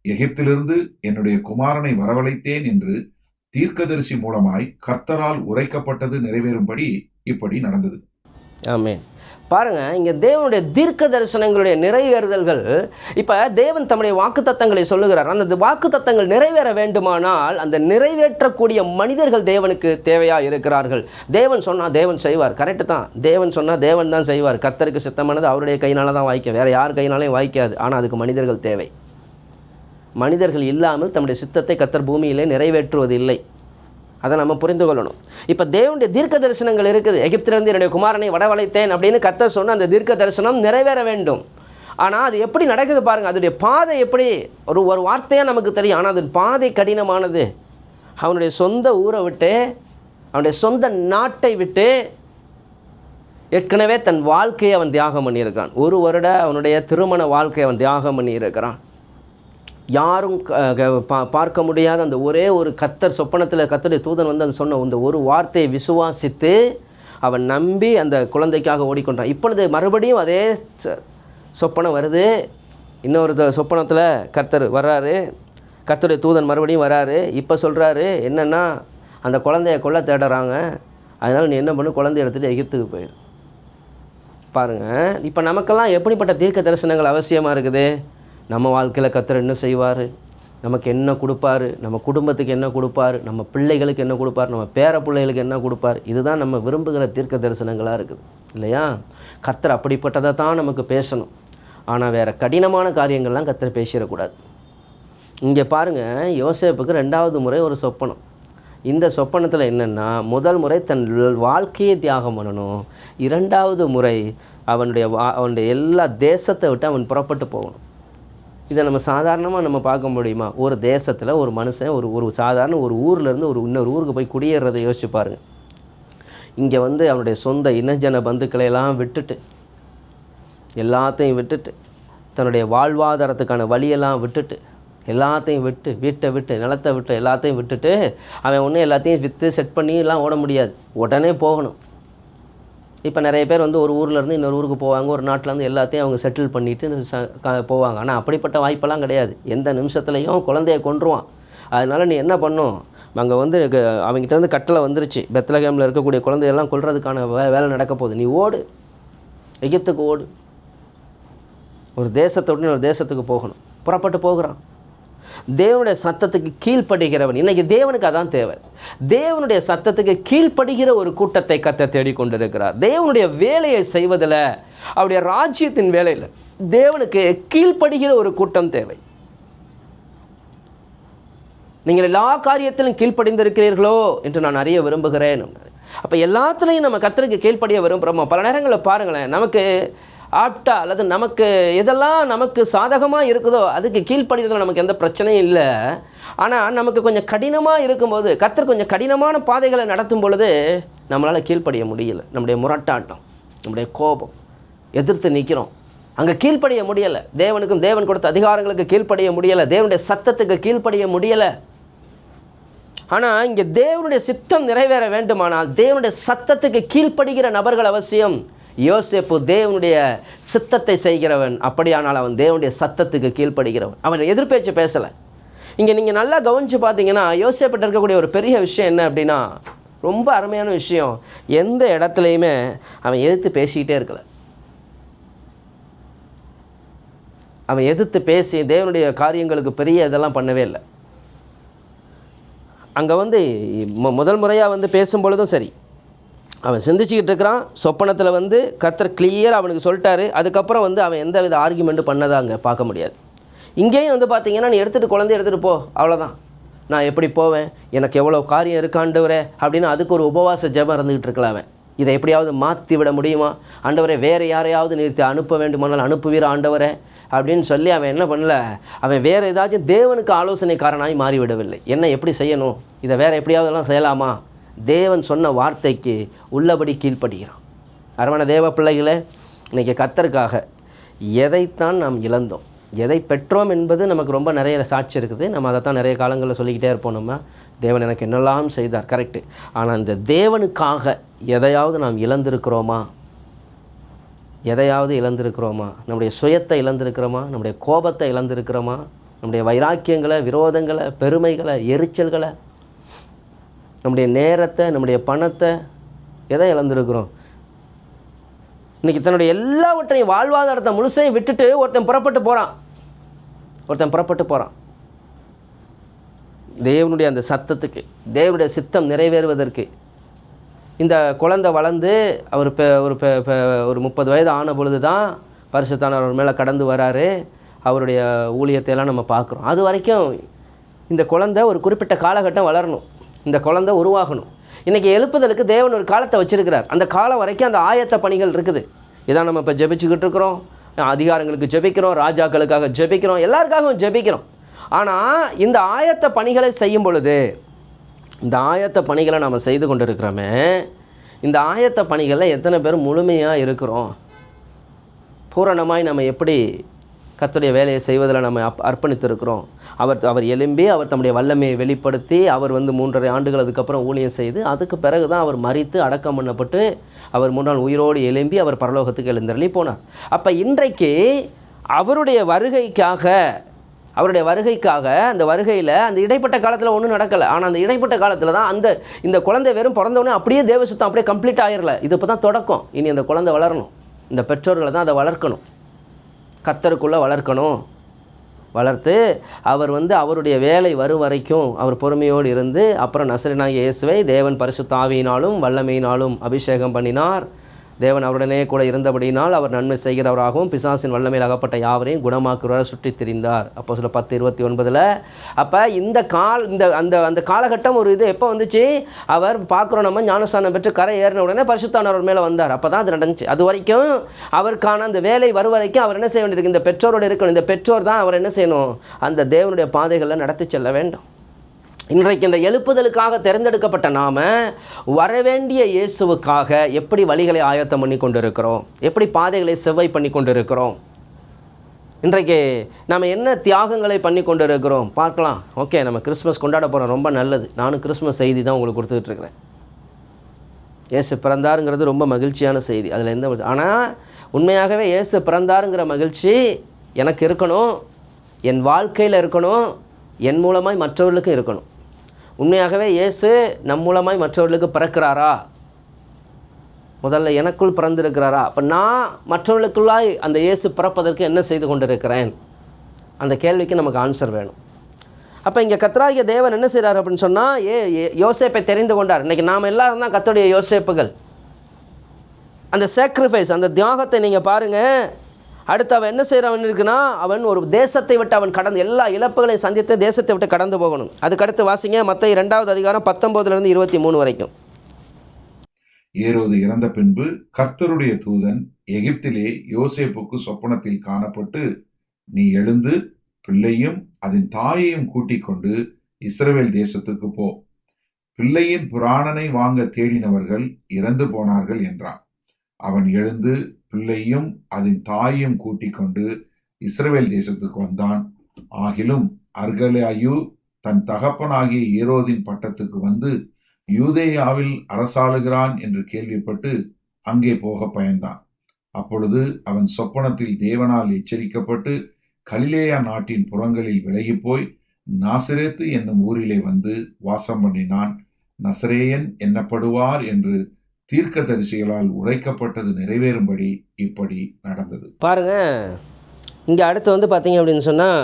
எகிப்திலிருந்து என்னுடைய குமாரனை வரவழைத்தேன் என்று தீர்க்கதரிசி மூலமாய் கர்த்தரால் உரைக்கப்பட்டது நிறைவேறும்படி இப்படி நடந்தது. ஆமென். பாருங்க, இங்கே தேவனுடைய தீர்க்க தரிசனங்களுடைய நிறைவேறுதல்கள். இப்போ தேவன் தம்முடைய வாக்குத்தத்தங்களை சொல்லுகிறார். அந்த வாக்குத்தத்தங்கள் நிறைவேற வேண்டுமானால் அந்த நிறைவேற்றக்கூடிய மனிதர்கள் தேவனுக்கு தேவையாக இருக்கிறார்கள். தேவன் சொன்னால் தேவன் செய்வார், கரெக்டு தான். தேவன் சொன்னால் தேவன் தான் செய்வார். கர்த்தருக்கு சித்தமானது அவருடைய கையினால தான் வாய்க்க, வேறு யார் கையினாலையும் வாய்க்காது. ஆனால் அதுக்கு மனிதர்கள் தேவை. மனிதர்கள் இல்லாமல் தம்முடைய சித்தத்தை கர்த்தர் பூமியிலே நிறைவேற்றுவது இல்லை. அதை நம்ம புரிந்து கொள்ளணும். இப்போ தேவனுடைய தீர்க்க தரிசனங்கள் இருக்குது. எகிப்திலிருந்து என்னுடைய குமாரனை வரவழைத்தேன் அப்படின்னு கர்த்தர் சொன்ன அந்த தீர்க்க தரிசனம் நிறைவேற வேண்டும். ஆனால் அது எப்படி நடக்குது பாருங்கள். அதோடைய பாதை எப்படி ஒரு வார்த்தையாக நமக்கு தெரியும். ஆனால் அதன் பாதை கடினமானது. அவனுடைய சொந்த ஊரை விட்டு, அவனுடைய சொந்த நாட்டை விட்டு ஏற்கனவே தன் வாழ்க்கையை அவன் தியாகம் பண்ணியிருக்கான். 1 வருட அவனுடைய திருமண வாழ்க்கையை அவன் தியாகம் பண்ணியிருக்கிறான். யாரும் பார்க்க முடியாத அந்த ஒரே ஒரு கர்த்தர் சொப்பனத்தில் கர்த்தருடைய தூதன் வந்து அந்த சொன்ன அந்த ஒரு வார்த்தையை விசுவாசித்து அவன் நம்பி அந்த குழந்தைக்காக ஓடிக்கொண்டான். இப்பொழுது மறுபடியும் அதே சொப்பனம் வருது. இன்னொரு சொப்பனத்தில் கர்த்தர் வர்றாரு, கர்த்தருடைய தூதன் மறுபடியும் வராரு. இப்போ சொல்கிறாரு என்னென்னா, அந்த குழந்தைய கொல்ல தேடுறாங்க, அதனால் நீ என்ன பண்ணு, குழந்தைய எடுத்துகிட்டு எகிப்துக்கு போயிரு. பாருங்கள், இப்போ நமக்கெல்லாம் எப்படிப்பட்ட தீர்க்க தரிசனங்கள் அவசியமாக இருக்குது. நம்ம வாழ்க்கையில் கர்த்தர் என்ன செய்வார், நமக்கு என்ன கொடுப்பார், நம்ம குடும்பத்துக்கு என்ன கொடுப்பார், நம்ம பிள்ளைகளுக்கு என்ன கொடுப்பார், நம்ம பேர பிள்ளைகளுக்கு என்ன கொடுப்பார். இதுதான் நம்ம விரும்புகிற தீர்க்க தரிசனங்களாக இருக்குது இல்லையா? கர்த்தர் அப்படிப்பட்டதை தான் நமக்கு பேசணும். ஆனால் வேறு கடினமான காரியங்கள்லாம் கர்த்தர் பேசிடக்கூடாது. இங்கே பாருங்கள், யோசேப்புக்கு 2வது முறை ஒரு சொப்பனம். இந்த சொப்பனத்தில் என்னென்னா, முதல் முறை தன் வாழ்க்கையை தியாகம் பண்ணணும். 2வது முறை அவனுடைய எல்லா தேசத்தை விட்டு அவன் புறப்பட்டு போகணும். இதை நம்ம சாதாரணமாக நம்ம பார்க்க முடியுமா? ஒரு தேசத்தில் ஒரு மனுஷன் ஒரு சாதாரண ஒரு ஊர்லேருந்து இன்னொரு ஊருக்கு போய் குடியேறதை யோசிச்சு பாருங்கள். இங்கே வந்து அவனுடைய சொந்த இனஜன பந்துக்களை எல்லாம் விட்டுட்டு, எல்லாத்தையும் விட்டுட்டு, தன்னுடைய வாழ்வாதாரத்துக்கான வழியெல்லாம் விட்டுட்டு, எல்லாத்தையும் விட்டு, வீட்டை விட்டு, நிலத்தை விட்டு, எல்லாத்தையும் விட்டுட்டு அவன் ஒன்றும் எல்லாத்தையும் விற்று செட் பண்ணி எல்லாம் ஓட முடியாது. உடனே போகணும். இப்போ நிறைய பேர் வந்து ஒரு ஊர்லேருந்து இன்னொரு ஊருக்கு போவாங்க, ஒரு நாட்டிலேருந்து எல்லாத்தையும் அவங்க செட்டில் பண்ணிவிட்டு போவாங்க. ஆனால் அப்படிப்பட்ட வாய்ப்பெல்லாம் கிடையாது. எந்த நிமிஷத்துலையும் குழந்தைய கொன்றுவான். அதனால் நீ என்ன பண்ணும், அங்கே வந்து அவங்ககிட்ட வந்து கட்டளை வந்துருச்சு, பெத்லகேமில் இருக்கக்கூடிய குழந்தையெல்லாம் கொல்றதுக்கான வேலை நடக்க போகுது, நீ ஓடு, எகிப்துக்கு ஓடு. ஒரு தேசத்தை விட்டு இன்னொரு தேசத்துக்கு போகணும். புறப்பட்டு போகிறான். தேவனுடைய சத்தத்துக்கு கீழ்ப்படுகிறவன். இன்றைக்கி தேவனுக்கு அதான் தேவை. தேவனுடைய சத்தத்துக்கு கீழ்ப்படுகிற ஒரு கூட்டத்தை கர்த்தர் தேடிக்கொண்டிருக்கிறார். தேவனுடைய வேலையை செய்வதில், அவருடைய ராஜ்யத்தின் வேலையில் தேவனுக்கு கீழ்ப்படுகிற ஒரு கூட்டம் தேவை. நீங்கள் எல்லா காரியத்திலும் கீழ்ப்படிந்திருக்கிறீர்களோ என்று நான் அறிய விரும்புகிறேன். அப்போ எல்லாத்துலேயும் நம்ம கர்த்தருக்கு கீழ்ப்படிய விரும்புகிறோமோ? பல நேரங்களில் பாருங்களேன், நமக்கு ஆப்டா அல்லது நமக்கு எதெல்லாம் நமக்கு சாதகமாக இருக்குதோ அதுக்கு கீழ்ப்படுகிறதுல நமக்கு எந்த பிரச்சனையும் இல்லை. ஆனால் நமக்கு கொஞ்சம் கடினமாக இருக்கும்போது, கர்த்தர் கொஞ்சம் கடினமான பாதைகளை நடத்தும் பொழுது நம்மளால் கீழ்ப்படிய முடியலை. நம்முடைய முரட்டாட்டம், நம்முடைய கோபம், எதிர்த்து நிற்கிறோம், அங்கே கீழ்ப்படிய முடியலை. தேவன் கொடுத்த அதிகாரங்களுக்கு கீழ்ப்படிய முடியலை. தேவனுடைய சத்தத்துக்கு கீழ்ப்படிய முடியலை. ஆனால் இங்கே தேவனுடைய சித்தம் நிறைவேற வேண்டுமானால் தேவனுடைய சத்தத்துக்கு கீழ்ப்படுகிற நபர்கள் அவசியம். யோசேப்பு தேவனுடைய சித்தத்தை செய்கிறவன். அப்படியானால் அவன் தேவனுடைய சத்தத்துக்கு கீழ்ப்படுகிறவன். அவன் எதிர்பேச்சு பேசலை. இங்கே நீங்கள் நல்லா கவனித்து பார்த்தீங்கன்னா, யோசேப்பிட்ட இருக்கக்கூடிய ஒரு பெரிய விஷயம் என்ன அப்படின்னா, ரொம்ப அருமையான விஷயம். எந்த இடத்துலையுமே அவன் எதிர்த்து பேசிக்கிட்டே இருக்கலை. அவன் எதிர்த்து பேசி தேவனுடைய காரியங்களுக்கு பெரிய இதெல்லாம் பண்ணவே இல்லை. அங்கே வந்து முதல் முறையாக வந்து பேசும்பொழுதும் சரி, அவன் சிந்திச்சுக்கிட்டு இருக்கிறான். சொப்பனத்தில் வந்து கர்த்தர் கிளியராக அவனுக்கு சொல்லிட்டாரு. அதுக்கப்புறம் வந்து அவன் எந்த வித ஆர்கியூமெண்ட்டு பண்ணதை அங்கே பார்க்க முடியாது. இங்கேயும் வந்து பார்த்தீங்கன்னா, நீ குழந்தைய எடுத்துகிட்டு போ, அவ்வளோதான். நான் எப்படி போவேன், எனக்கு எவ்வளோ காரியம் இருக்காண்டவரே அப்படின்னு அதுக்கு ஒரு உபவாச ஜெபம் இருந்துக்கிட்டு இருக்கலாம். அவன் இதை எப்படியாவது மாற்றி விட முடியுமா, ஆண்டவரே வேறு யாரையாவது நிறுத்தி அனுப்ப வேண்டுமானால் அனுப்புவீர ஆண்டவரே அப்படின்னு சொல்லி அவன் என்ன பண்ணல, அவன் வேறு ஏதாச்சும் தேவனுக்கு ஆலோசனைக்காரனாய் மாறிவிடவில்லை. என்ன எப்படி செய்யணும், இதை வேறு எப்படியாவதெல்லாம் செய்யலாமா, தேவன் சொன்ன வார்த்தைக்கு உள்ளபடி கீழ்ப்படுகிறான். அருமையான தேவ பிள்ளைகளே, இன்றைக்கி கர்த்தருக்காக எதைத்தான் நாம் இழந்தோம், எதை பெற்றோம் என்பது நமக்கு ரொம்ப நிறைய சாட்சி இருக்குது. நம்ம அதை தான் நிறைய காலங்களில் சொல்லிக்கிட்டே இருப்போம். நம்ம தேவன் எனக்கு என்னெல்லாம் செய்தார், கரெக்டு. ஆனால் இந்த தேவனுக்காக எதையாவது நாம் இழந்திருக்கிறோமா? எதையாவது இழந்திருக்கிறோமா? நம்முடைய சுயத்தை இழந்திருக்கிறோமா? நம்முடைய கோபத்தை இழந்திருக்கிறோமா? நம்முடைய வைராக்கியங்களை, விரோதங்களை, பெருமைகளை, எரிச்சல்களை, நம்முடைய நேரத்தை, நம்முடைய பணத்தை எதை இழந்திருக்கிறோம்? இன்றைக்கி தன்னுடைய எல்லாவற்றையும் வாழ்வாதாரத்தை முழுசையும் விட்டுட்டு ஒருத்தன் புறப்பட்டு போகிறான். தேவனுடைய அந்த சத்தத்துக்கு, தேவனுடைய சித்தம் நிறைவேறுவதற்கு. இந்த குழந்தை வளர்ந்து அவர் ஒரு 30 வயது ஆன பொழுது தான் பரிசுத்தானவர் மேலே கடந்து வராரு. அவருடைய ஊழியத்தையெல்லாம் நம்ம பார்க்குறோம். அது வரைக்கும் இந்த குழந்தை ஒரு குறிப்பிட்ட காலகட்டம் வளரணும், இந்த குழந்தை உருவாகணும். இன்றைக்கி எழுப்புதலுக்கு தேவன் ஒரு காலத்தை வச்சுருக்கிறார். அந்த காலம் வரைக்கும் அந்த ஆயத்த பணிகள் இருக்குது. இதான் நம்ம இப்போ ஜெபிச்சுக்கிட்டு இருக்கிறோம். அதிகாரங்களுக்கு ஜெபிக்கிறோம், ராஜாக்களுக்காக ஜெபிக்கிறோம், எல்லாருக்காகவும் ஜெபிக்கிறோம். ஆனால் இந்த ஆயத்த பணிகளை செய்யும் பொழுது, இந்த ஆயத்த பணிகளை நாம் செய்து கொண்டு இருக்கிறோமே, இந்த ஆயத்த பணிகளில் எத்தனை பேர் முழுமையாக இருக்கிறோம்? பூரணமாய் நம்ம எப்படி கர்த்தருடைய வேலையை செய்வதில் நம்ம அர்ப்பணித்திருக்கிறோம்? அவர் எழும்பி அவர் தம்முடைய வல்லமையை வெளிப்படுத்தி அவர் 3.5 ஆண்டுகள் அதுக்கப்புறம் ஊழியம் செய்து அதுக்கு பிறகு தான் அவர் மரித்து அடக்கம் பண்ணப்பட்டு அவர் 3 நாள் உயிரோடு எழும்பி அவர் பரலோகத்துக்கு எழுந்தருளி போனார். அப்போ இன்றைக்கு அவருடைய வருகைக்காக அந்த வருகையில் அந்த இடைப்பட்ட காலத்தில் ஒன்றும் நடக்கலை. ஆனால் அந்த இடைப்பட்ட காலத்தில் தான் இந்த குழந்தை வெறும் பிறந்தவொடனே அப்படியே தேவசுத்தம் அப்படியே கம்ப்ளீட் ஆகிடல. இது இப்போ தான் தொடக்கம். இனி அந்த குழந்தை வளரணும். இந்த பெற்றோர்களை தான் அதை வளர்க்கணும், கர்த்தருக்குள்ளே வளர்த்து அவர் அவருடைய வேலை வரும் வரைக்கும் அவர் பொறுமையோடு இருந்து அப்புறம் நசரேயனாகிய இயேசுவை தேவன் பரிசுத்த ஆவியினாலும் வல்லமையினாலும் அபிஷேகம் பண்ணினார். தேவன் அவருடனே கூட இருந்தபடியினால் அவர் நன்மை செய்கிறவராகவும் பிசாசின் வல்லமையில் அகப்பட்ட யாவரையும் குணமாக்குறவராக சுற்றித் திரிந்தார். அப்போஸ்தலர் 10:29. அப்போ அந்த காலகட்டம் ஒரு இது எப்போ வந்துச்சு? அவர் பார்க்குறோம், நம்ம ஞானஸ்நானம் பெற்று கரை ஏறின உடனே பரிசுத்தானவர் மேலே வந்தார். அப்போ தான் அது நடந்துச்சு. அது வரைக்கும் அவருக்கான அந்த வேலை வரும் வரைக்கும் அவர் என்ன செய்ய வேண்டியிருக்கு? இந்த பெற்றோரோடு இருக்கணும். இந்த பெற்றோர் தான் அவர் என்ன செய்யணும்? அந்த தேவனுடைய பாதைகளில் நடத்தி செல்ல வேண்டும். இன்றைக்கு இந்த எழுப்புதலுக்காக தேர்ந்தெடுக்கப்பட்ட நாம் வரவேண்டிய இயேசுவுக்காக எப்படி வழிகளை ஆயத்தம் பண்ணி கொண்டு இருக்கிறோம்? எப்படி பாதைகளை செவ்வாய் பண்ணி கொண்டு இருக்கிறோம்? இன்றைக்கு நாம் என்ன தியாகங்களை பண்ணி கொண்டு இருக்கிறோம் பார்க்கலாம். ஓகே, நம்ம கிறிஸ்மஸ் கொண்டாட போகிறோம், ரொம்ப நல்லது. நானும் கிறிஸ்மஸ் செய்தி தான் உங்களுக்கு கொடுத்துட்ருக்கிறேன். இயேசு பிறந்தாருங்கிறது ரொம்ப மகிழ்ச்சியான செய்தி, அதில் எந்த. ஆனால் உண்மையாகவே இயேசு பிறந்தாருங்கிற மகிழ்ச்சி எனக்கு இருக்கணும், என் வாழ்க்கையில் இருக்கணும், என் மூலமாய் மற்றவர்களுக்கும் இருக்கணும். உண்மையாகவே இயேசு நம் மூலமாய் மற்றவர்களுக்கு பிறக்கிறாரா? முதல்ல எனக்குள் பிறந்திருக்கிறாரா? அப்போ நான் மற்றவர்களுக்குள்ளாய் அந்த இயேசு பிறப்பதற்கு என்ன செய்து கொண்டிருக்கிறேன்? அந்த கேள்விக்கு நமக்கு ஆன்சர் வேணும். அப்போ இங்கே கர்த்தராகிய தேவன் என்ன செய்கிறார் அப்படின்னு சொன்னால், யோசேப்பை தெரிந்து கொண்டார். இன்றைக்கி நாம் எல்லாரும் தான் கர்த்தருடைய யோசேப்புகள். அந்த சாக்ரிஃபைஸ், அந்த தியாகத்தை நீங்கள் பாருங்கள். அடுத்து அவன் என்ன செய்கிறவன் இருக்குன்னா, அவன் ஒரு தேசத்தை விட்டு அவன் கடந்து எல்லா இழப்புகளையும் சந்தித்து தேசத்தை விட்டு கடந்து போகணும். அதுக்கடுத்து வாசிங்க மத்தேயு 2வது அதிகாரம் 19 23 வரைக்கும். ஏரோது இறந்த பின்பு கர்த்தருடைய தூதன் எகிப்திலே யோசேப்புக்கு சொப்பனத்தில் காணப்பட்டு, நீ எழுந்து பிள்ளையும் அதன் தாயையும் கூட்டிக் கொண்டு இஸ்ரவேல் தேசத்துக்கு போ, பிள்ளையின் புராணனை வாங்க தேடினவர்கள் இறந்து போனார்கள் என்றான். அவன் எழுந்து பிள்ளையும் அதன் தாயையும் கூட்டிக் கொண்டு இஸ்ரவேல் தேசத்துக்கு வந்தான். ஆகிலும் அர்கலாயு தன் தகப்பனாகிய ஏரோதின் பட்டத்துக்கு வந்து யூதேயாவில் அரசாளுகிறான் என்று கேள்விப்பட்டு அங்கே போக பயந்தான். அப்பொழுது அவன் சொப்பனத்தில் தேவனால் எச்சரிக்கப்பட்டு கலிலேயா நாட்டின் புறங்களில் விலகி போய் நாசரேத்து என்னும் ஊரிலே வந்து வாசம் பண்ணினான். நசரேயன் என்னப்படுவார் என்று தீர்க்கதரிசிகளால் உரைக்கப்பட்டது நிறைவேறும்படி இப்படி நடந்தது. பாருங்க, இங்கே அடுத்து பார்த்தீங்க அப்படின்னு சொன்னால்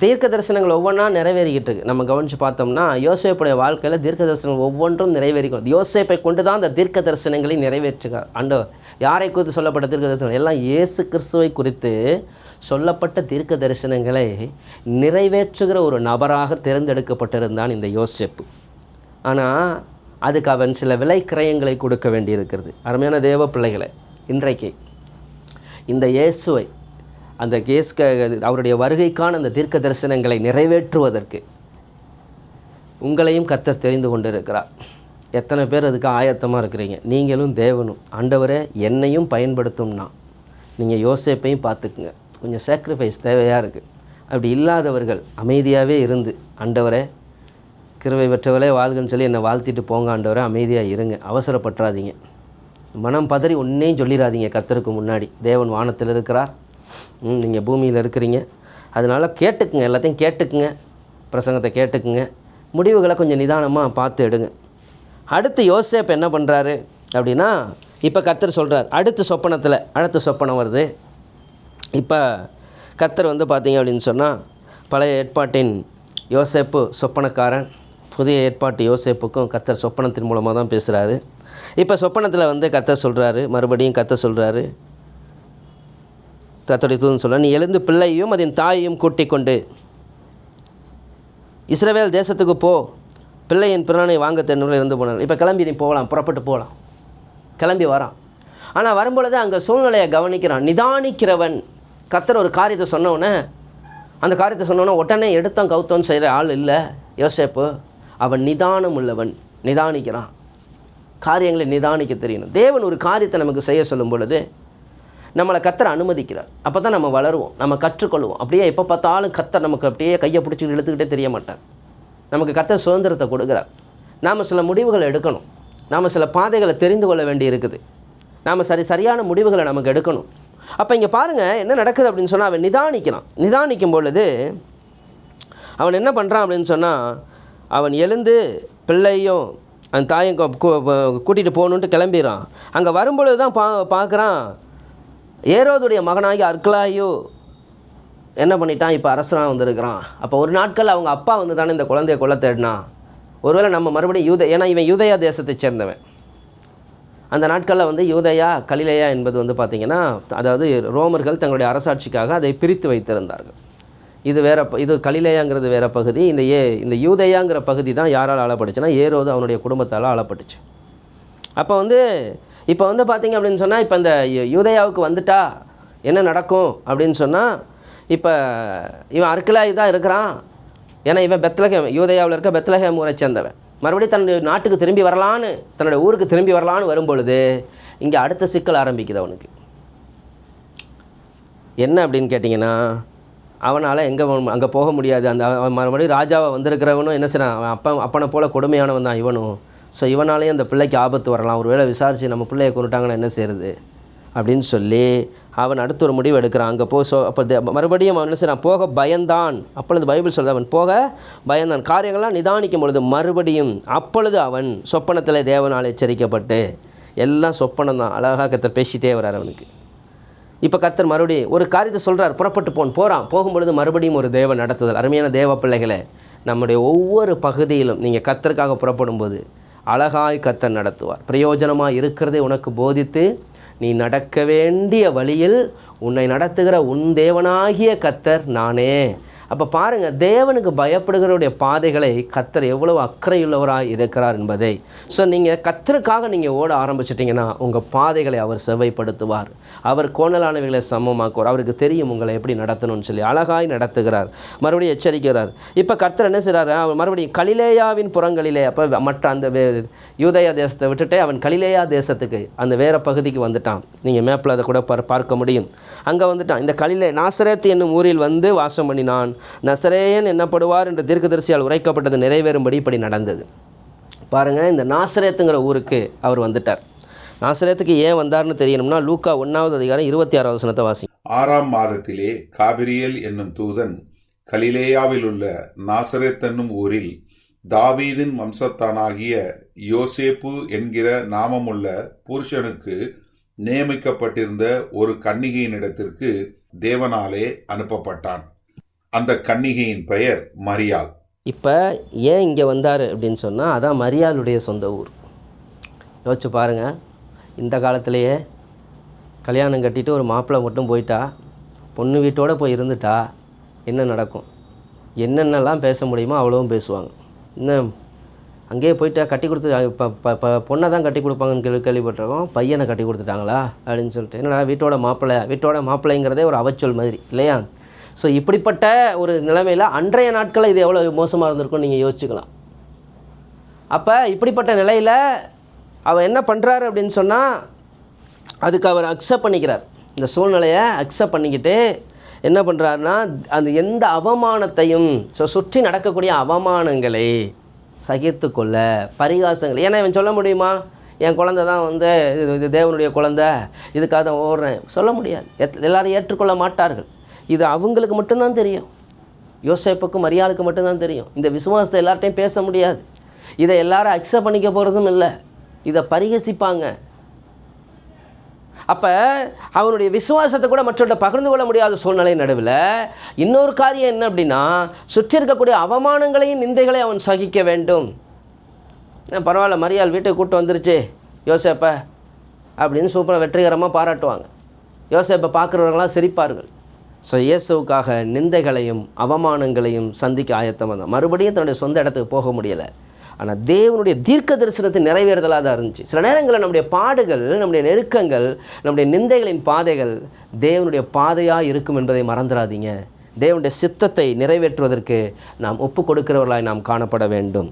தீர்க்க தரிசனங்கள் ஒவ்வொன்றா நிறைவேறிக்கிட்டு இருக்கு. நம்ம கவனித்து பார்த்தோம்னா யோசேப்புடைய வாழ்க்கையில் தீர்க்க தரிசனங்கள் ஒவ்வொன்றும் நிறைவேறிக்கும். யோசேப்பை கொண்டு தான் அந்த தீர்க்க தரிசனங்களை நிறைவேற்றுகிறார் ஆண்டவர். யாரை குறித்து சொல்லப்பட்ட தீர்க்க தரிசனம்? எல்லாம் இயேசு கிறிஸ்துவை குறித்து சொல்லப்பட்ட தீர்க்க தரிசனங்களை நிறைவேற்றுகிற ஒரு நபராக தேர்ந்தெடுக்கப்பட்டிருந்தான் இந்த யோசேப்பு. ஆனால் அதுக்கு அவன் சில விலை கிரயங்களை கொடுக்க வேண்டியிருக்கிறது. அருமையான தேவ பிள்ளைகளை, இன்றைக்கு இந்த இயேசுவை அந்த அவருடைய வருகைக்கான அந்த தீர்க்க தரிசனங்களை நிறைவேற்றுவதற்கு உங்களையும் கர்த்தர் தெரிந்து கொண்டிருக்கிறார். எத்தனை பேர் அதுக்கு ஆயத்தமாக இருக்கிறீங்க? நீங்களும் தேவனும். ஆண்டவரே என்னையும் பயன்படுத்தும்னா நீங்கள் யோசேப்பையும் பார்த்துக்குங்க. கொஞ்சம் சாக்ரிஃபைஸ் தேவையாக இருக்குது. அப்படி இல்லாதவர்கள் அமைதியாகவே இருந்து, ஆண்டவரே கிருபை பெற்றவளே வாழ்கன்னு சொல்லி என்னை வாழ்த்திட்டு போங்க, ஆண்டவரே அமைதியாக இருங்க, அவசரப்பட்டுறாதீங்க, மனம் பதறி ஒன்றையும் சொல்லிடாதீங்க. கர்த்தருக்கு முன்னாடி தேவன் வானத்தில் இருக்கிறார், நீங்கள் பூமியில் இருக்கிறீங்க. அதனால் கேட்டுக்குங்க, எல்லாத்தையும் கேட்டுக்குங்க, பிரசங்கத்தை கேட்டுக்குங்க, முடிவுகளை கொஞ்சம் நிதானமாக பார்த்து எடுங்க. அடுத்து யோசேப்பு என்ன பண்ணுறாரு அப்படின்னா, இப்போ கர்த்தர் சொல்கிறார், அடுத்த சொப்பனம் வருது. இப்போ கர்த்தர் வந்து பார்த்தீங்க அப்படின்னு சொன்னால், பழைய ஏற்பாட்டின் யோசேப்பு சொப்பனக்காரன், புதிய ஏற்பாட்டு யோசேப்புக்கும் கர்த்தர் சொப்பனத்தின் மூலமாக தான் பேசுகிறாரு. இப்போ சொப்பனத்தில் வந்து கர்த்தர் சொல்கிறாரு, மறுபடியும் கர்த்தர் சொல்கிறாரு, கர்த்தருடைய தூதன் சொல்கிறார், நீ எழுந்து பிள்ளையையும் அதன் தாயையும் கூட்டிக் கொண்டு இஸ்ரவேல் தேசத்துக்கு போ, பிள்ளையின் பிரானை வாங்க தென்னூரில் இருந்து போனார். இப்போ கிளம்பி நீ போகலாம், புறப்பட்டு போகலாம். கிளம்பி வரான். ஆனால் வரும்பொழுது அங்கே சூழ்நிலையை கவனிக்கிறான், நிதானிக்கிறவன். கர்த்தர் ஒரு காரியத்தை சொன்னோன்னே, அந்த காரியத்தை சொன்னோன்னே உடனே எடுத்தோம் கவுத்தோன்னு செய்கிற ஆள் இல்லை யோசேப்பு. அவன் நிதானம் உள்ளவன், நிதானிக்கிறான். காரியங்களை நிதானிக்க தெரியணும். தேவன் ஒரு காரியத்தை நமக்கு செய்ய சொல்லும் பொழுது நம்மளை கர்த்தர் அனுமதிக்கிறார். அப்போ தான் நம்ம வளருவோம், நம்ம கற்றுக்கொள்வோம். அப்படியே எப்போ பார்த்தாலும் கர்த்தர் நமக்கு அப்படியே கையை பிடிச்சி இழுத்துக்கிட்டே தெரிய மாட்டார். நமக்கு கர்த்தர் சுதந்திரத்தை கொடுக்குறார். நாம் சில முடிவுகளை எடுக்கணும், நாம் சில பாதைகளை தெரிந்து கொள்ள வேண்டி இருக்குது, நாம் சரியான முடிவுகளை நமக்கு எடுக்கணும். அப்போ இங்கே பாருங்கள் என்ன நடக்குது அப்படின்னு சொன்னால், அவன் நிதானிக்கிறான். நிதானிக்கும் பொழுது அவன் என்ன பண்ணுறான் அப்படின்னு சொன்னால், அவன் எழுந்து பிள்ளையும் அந்த தாயும் கூட்டிகிட்டு போகணுன்ட்டு கிளம்பிடுறான். அங்கே வரும்பொழுது தான் பார்க்குறான், ஏரோதுடைய மகனாகி அர்கலாயு என்ன பண்ணிட்டான், இப்போ அரசனாக வந்திருக்கிறான். அப்போ ஒரு நாட்கள் அவங்க அப்பா வந்து தானே இந்த குழந்தைய கொல்ல தேடினான். ஒருவேளை நம்ம மறுபடியும் ஏன்னா இவன் யூதேயா தேசத்தை சேர்ந்தவன். அந்த நாட்களில் வந்து யூதேயா கலிலேயா என்பது வந்து பார்த்திங்கன்னா, அதாவது ரோமர்கள் தங்களுடைய அரசாட்சிக்காக அதை பிரித்து வைத்திருந்தார்கள். இது கலிலேயாங்கிறது வேறு பகுதி. இந்த யூதேயாங்கிற பகுதி தான் யாரால் ஆளப்பட்டுச்சுன்னா, ஏரோது அவனுடைய குடும்பத்தால் ஆளப்பட்டுச்சு. இப்போ வந்து பார்த்திங்க அப்படின்னு சொன்னால், இப்போ இந்த யூதேயாவுக்கு வந்துட்டா என்ன நடக்கும் அப்படின்னு சொன்னால், இப்போ இவன் அர்கலாயு தான் இருக்கிறான். ஏன்னா இவன் பெத்லகேம், யூதேயாவில் இருக்க பெத்லகேம் ஊரை சேர்ந்தவன். மறுபடியும் தன்னுடைய நாட்டுக்கு திரும்பி வரலான்னு, தன்னுடைய ஊருக்கு திரும்பி வரலான்னு வரும்பொழுது இங்கே அடுத்த சிக்கல் ஆரம்பிக்குது அவனுக்கு. என்ன அப்படின்னு கேட்டிங்கன்னா, அவனால் அங்கே போக முடியாது. அவன் மறுபடியும் ராஜாவை வந்திருக்கிறவனும் என்ன செய்யறான், அவன் அப்பனை போல் கொடுமையானவன் தான் இவனும். ஸோ இவனாலேயும் அந்த பிள்ளைக்கு ஆபத்து வரலாம், ஒரு வேளை விசாரித்து நம்ம பிள்ளையை கொண்டுட்டாங்கன்னா என்ன செய்கிறது அப்படின்னு சொல்லி அவன் அடுத்த ஒரு முடிவு எடுக்கிறான். அங்கே அப்போ மறுபடியும் அவன் என்ன செய்யறான், போக பயந்தான். அப்பொழுது பைபிள் சொல்லுது, அவன் போக பயந்தான். காரியங்கள்லாம் நிதானிக்கும் பொழுது மறுபடியும் அப்பொழுது அவன் சொப்பனத்தில் தேவனால் எச்சரிக்கப்பட்டு, எல்லாம் சொப்பனம் தான், அழகாக கர்த்தர் பேசிகிட்டே வர்றார் அவனுக்கு. இப்போ கர்த்தர் மறுபடியும் ஒரு காரியத்தை சொல்கிறார், புறப்பட்டு போகிறான். போகும்பொழுது மறுபடியும் ஒரு தேவ நடத்துதல். அருமையான தேவ பிள்ளைகளை, நம்முடைய ஒவ்வொரு பகுதியிலும் நீங்கள் கர்த்தருக்காக புறப்படும்போது அழகாய் கர்த்தர் நடத்துவார். பிரயோஜனமாக இருக்கிறதை உனக்கு போதித்து நீ நடக்க வேண்டிய வழியில் உன்னை நடத்துகிற உன் தேவனாகிய கர்த்தர் நானே. அப்போ பாருங்கள், தேவனுக்கு பயப்படுகிறவருடைய பாதைகளை கர்த்தர் எவ்வளவு அக்கறையுள்ளவராக இருக்கிறார் என்பதை. ஸோ நீங்கள் கர்த்தருக்காக நீங்கள் ஓட ஆரம்பிச்சிட்டிங்கன்னா உங்கள் பாதைகளை அவர் செவ்வைப்படுத்துவார். அவர் கோணலானவைகளை சமமாக்குவார். அவருக்கு தெரியும் உங்களை எப்படி நடத்தணும்னு சொல்லி அழகாய் நடத்துகிறார். மறுபடியும் எச்சரிக்கிறார். இப்போ கர்த்தர் என்ன செய்கிறார், அவர் மறுபடியும் கலிலேயாவின் புறங்களிலே, அப்போ மற்ற அந்த யூதேயா தேசத்தை விட்டுட்டு அவன் கலிலேயா தேசத்துக்கு, அந்த வேறு பகுதிக்கு வந்துட்டான். நீங்கள் மேப்பில் அதை கூட பார்க்க முடியும். அங்கே வந்துட்டான். இந்த நாசரேத் என்னும் ஊரில் வந்து வாசம் பண்ணினான். நசரேயன் என்னப்படுவார் என்று தீர்க்கதரிசியால் உரைக்கப்பட்டது நிறைவேறும்படி இப்படி நடந்தது. பாருங்கள், இந்த நாசரேத்துங்கிற ஊருக்கு அவர் வந்துட்டார். நாசரேத்துக்கு ஏன் வந்தார்னு தெரியணும்னா, லூக்கா 1வது அதிகாரம் 26வது வசனத்தை வாசி. 6ஆம் மாதத்திலே காபிரியேல் என்னும் தூதன் கலிலேயாவில் உள்ள நாசரேத் என்னும் ஊரில் தாவீதின் வம்சத்தானாகிய யோசேப்பு என்கிற நாமமுள்ள புருஷனுக்கு நியமிக்கப்பட்டிருந்த ஒரு கன்னிகையினிடத்திற்கு தேவனாலே அனுப்பப்பட்டான். அந்த கன்னிகையின் பெயர் மரியாள். இப்போ ஏன் இங்கே வந்தார் அப்படின்னு சொன்னால், அதான் மரியாளுடைய சொந்த ஊர். யோசிச்சு பாருங்கள், இந்த காலத்திலேயே கல்யாணம் கட்டிட்டு ஒரு மாப்பிள்ளை மட்டும் போயிட்டா, பொண்ணு வீட்டோடு போய் இருந்துட்டா என்ன நடக்கும், என்னென்னலாம் பேச முடியுமோ அவ்வளவும் பேசுவாங்க. இன்னும் அங்கேயே போயிட்டா கட்டி கொடுத்து இப்போ பொண்ணை தான் கட்டி கொடுப்பாங்கன்னு கேள்விப்பட்டிருக்கோம், பையனை கட்டி கொடுத்துட்டாங்களா அப்படின்னு சொல்லிட்டு. என்னடா வீட்டோட மாப்பிள்ளைங்கிறதே ஒரு அவச்சொல் மாதிரி இல்லையா? ஸோ இப்படிப்பட்ட ஒரு நிலைமையில் அன்றைய நாட்களில் இது எவ்வளோ மோசமாக இருந்திருக்கும்னு நீங்கள் யோசிச்சுக்கலாம். அப்போ இப்படிப்பட்ட நிலையில் அவர் என்ன பண்ணுறாரு அப்படின்னு சொன்னால், அதுக்கு அவர் அக்செப்ட் பண்ணிக்கிறார். இந்த சூழ்நிலையை அக்செப்ட் பண்ணிக்கிட்டு என்ன பண்ணுறாருன்னா, அந்த எந்த அவமானத்தையும் சுற்றி நடக்கக்கூடிய அவமானங்களை சகித்து கொள்ள, பரிகாசங்கள். ஏன்னா இவன் சொல்ல முடியுமா, என் குழந்தை தான் வந்து இது தேவனுடைய குழந்தை, இதுக்காக தான் ஓடுறேன், சொல்ல முடியாது. எல்லாரும் ஏற்றுக்கொள்ள மாட்டார்கள். இது அவங்களுக்கு மட்டும்தான் தெரியும். யோசேப்புக்கும் மரியாளுக்கு மட்டும்தான் தெரியும். இந்த விசுவாசத்தை எல்லார்ட்டையும் பேச முடியாது. இதை எல்லாரும் அக்செப்ட் பண்ணிக்க போகிறதும் இல்லை. இதை பரிகசிப்பாங்க. அப்போ அவனுடைய விசுவாசத்தை கூட மற்றவர்கிட்ட பகிர்ந்து கொள்ள முடியாத சூழ்நிலை நடுவில் இன்னொரு காரியம் என்ன அப்படின்னா, சுற்றி இருக்கக்கூடிய அவமானங்களையும் நிந்தைகளையும் அவன் சகிக்க வேண்டும். பரவாயில்ல, மரியாள் வீட்டுக்கு கூப்பிட்டு வந்துருச்சு யோசேப்பை அப்படின்னு சூப்பராக வெற்றிகரமாக பாராட்டுவாங்க. யோசேப்பை பார்க்குறவங்களாம் சிரிப்பார்கள். ஸோ இயேசுவுக்காக நிந்தைகளையும் அவமானங்களையும் சந்திக்க ஆயத்தமாக தான். மறுபடியும் தன்னுடைய சொந்த இடத்துக்கு போக முடியலை. ஆனால் தேவனுடைய தீர்க்க தரிசனத்தை நிறைவேறுதலாக தான் இருந்துச்சு. சில நேரங்களில் நம்முடைய பாடுகள், நம்முடைய நெருக்கங்கள், நம்முடைய நிந்தைகளின் பாதைகள் தேவனுடைய பாதையாக இருக்கும் என்பதை மறந்துடாதீங்க. தேவனுடைய சித்தத்தை நிறைவேற்றுவதற்கு நாம் ஒப்பு கொடுக்கிறவர்களாய் நாம் காணப்பட வேண்டும்.